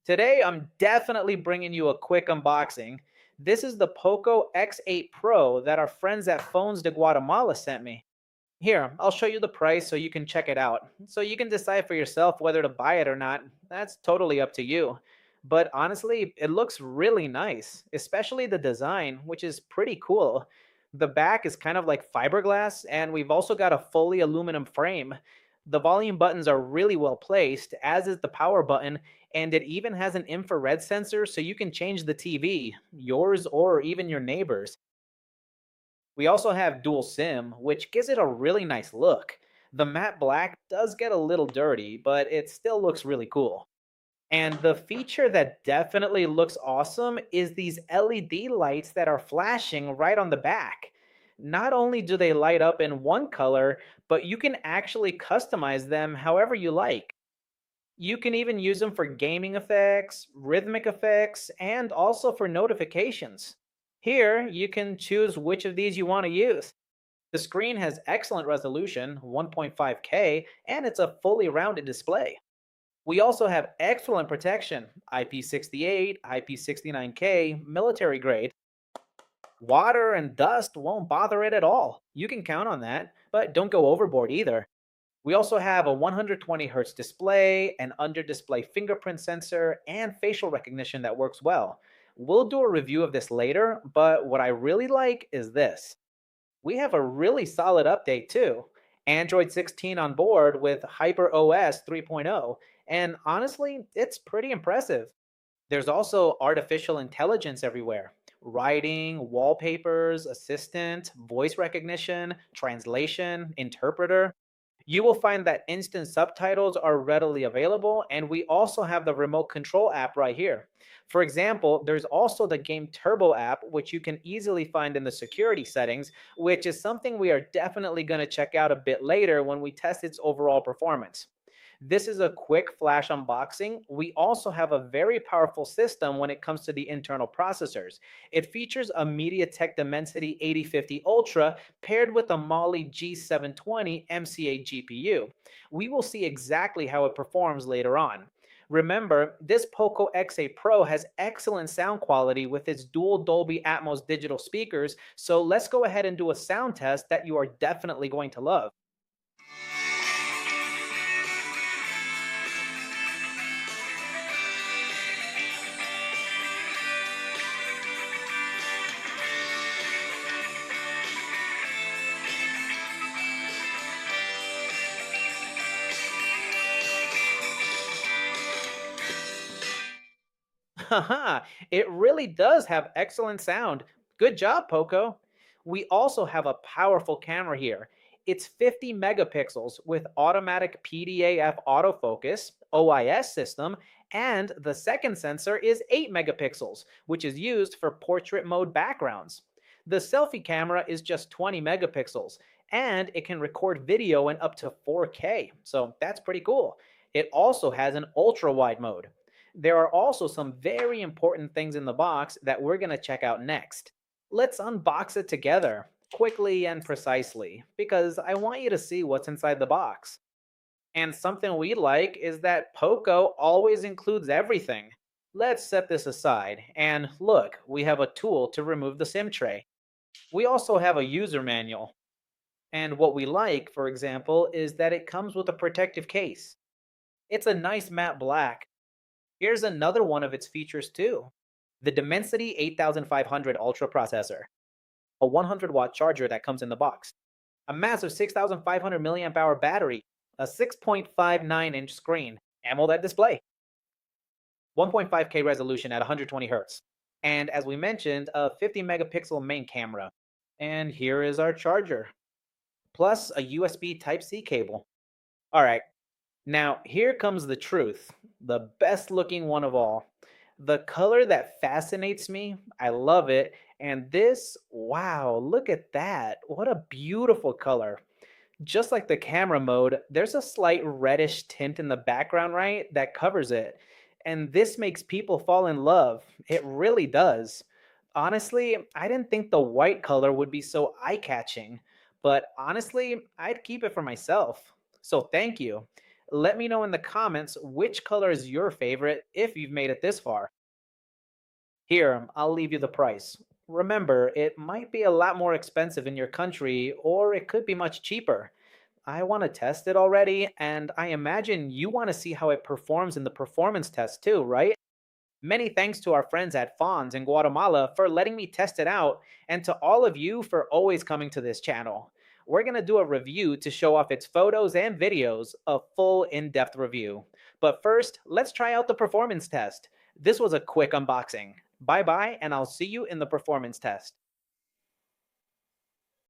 Today, I'm definitely bringing you a quick unboxing. This is the Poco X8 Pro that our friends at Phones de Guatemala sent me. Here, I'll show you the price so you can check it out. So you can decide for yourself whether to buy it or not. That's totally up to you. But honestly, it looks really nice, especially the design, which is pretty cool. The back is kind of like fiberglass, and we've also got a fully aluminum frame. The volume buttons are really well placed, as is the power button, and it even has an infrared sensor so you can change the TV, yours or even your neighbor's. We also have dual SIM, which gives it a really nice look. The matte black does get a little dirty, but it still looks really cool. And the feature that definitely looks awesome is these LED lights that are flashing right on the back. Not only do they light up in one color, but you can actually customize them however you like. You can even use them for gaming effects, rhythmic effects, and also for notifications. Here, you can choose which of these you want to use. The screen has excellent resolution, 1.5K, and it's a fully rounded display. We also have excellent protection, IP68, IP69K, military grade. Water and dust won't bother it at all. You can count on that, but don't go overboard either. We also have a 120 hertz display, an under display fingerprint sensor, and facial recognition that works well. We'll do a review of this later, but what I really like is this. We have a really solid update too. Android 16 on board with HyperOS 3.0, and honestly, it's pretty impressive. There's also artificial intelligence everywhere. Writing, wallpapers, assistant, voice recognition, translation, interpreter. You will find that instant subtitles are readily available, and we also have the remote control app right here. For example, there's also the Game Turbo app, which you can easily find in the security settings, which is something we are definitely going to check out a bit later when we test its overall performance. This is a quick flash unboxing. We also have a very powerful system when it comes to the internal processors. It features a MediaTek Dimensity 8050 Ultra paired with a Mali G720 MCA GPU. We will see exactly how it performs later on. Remember, this Poco X8 Pro has excellent sound quality with its dual Dolby Atmos digital speakers, so let's go ahead and do a sound test that you are definitely going to love. Haha, it really does have excellent sound. Good job, Poco. We also have a powerful camera here. It's 50 megapixels with automatic PDAF autofocus, OIS system, and the second sensor is 8 megapixels, which is used for portrait mode backgrounds. The selfie camera is just 20 megapixels, and it can record video in up to 4K, so that's pretty cool. It also has an ultra wide mode. There are also some very important things in the box that we're going to check out next. Let's unbox it together, quickly and precisely, because I want you to see what's inside the box. And something we like is that Poco always includes everything. Let's set this aside, and look, we have a tool to remove the SIM tray. We also have a user manual. And what we like, for example, is that it comes with a protective case. It's a nice matte black. Here's another one of its features too. The Dimensity 8500 Ultra processor, a 100-watt charger that comes in the box, a massive 6500 milliamp hour battery, a 6.59-inch screen, AMOLED display, 1.5K resolution at 120 hertz, and as we mentioned, a 50 megapixel main camera. And here is our charger, plus a USB Type-C cable. All right, now, here comes the truth, the best looking one of all. The color that fascinates me, I love it. And this, wow, look at that. What a beautiful color. Just like the camera mode, there's a slight reddish tint in the background, right, that covers it. And this makes people fall in love. It really does. Honestly, I didn't think the white color would be so eye catching, but honestly, I'd keep it for myself. So thank you. Let me know in the comments which color is your favorite if you've made it this far. Here, I'll leave you the price. Remember, it might be a lot more expensive in your country, or it could be much cheaper. I want to test it already, and I imagine you want to see how it performs in the performance test too, right? Many thanks to our friends at Fonz in Guatemala for letting me test it out, and to all of you for always coming to this channel. We're going to do a review to show off its photos and videos, a full in-depth review. But first, let's try out the performance test. This was a quick unboxing. Bye bye, and I'll see you in the performance test.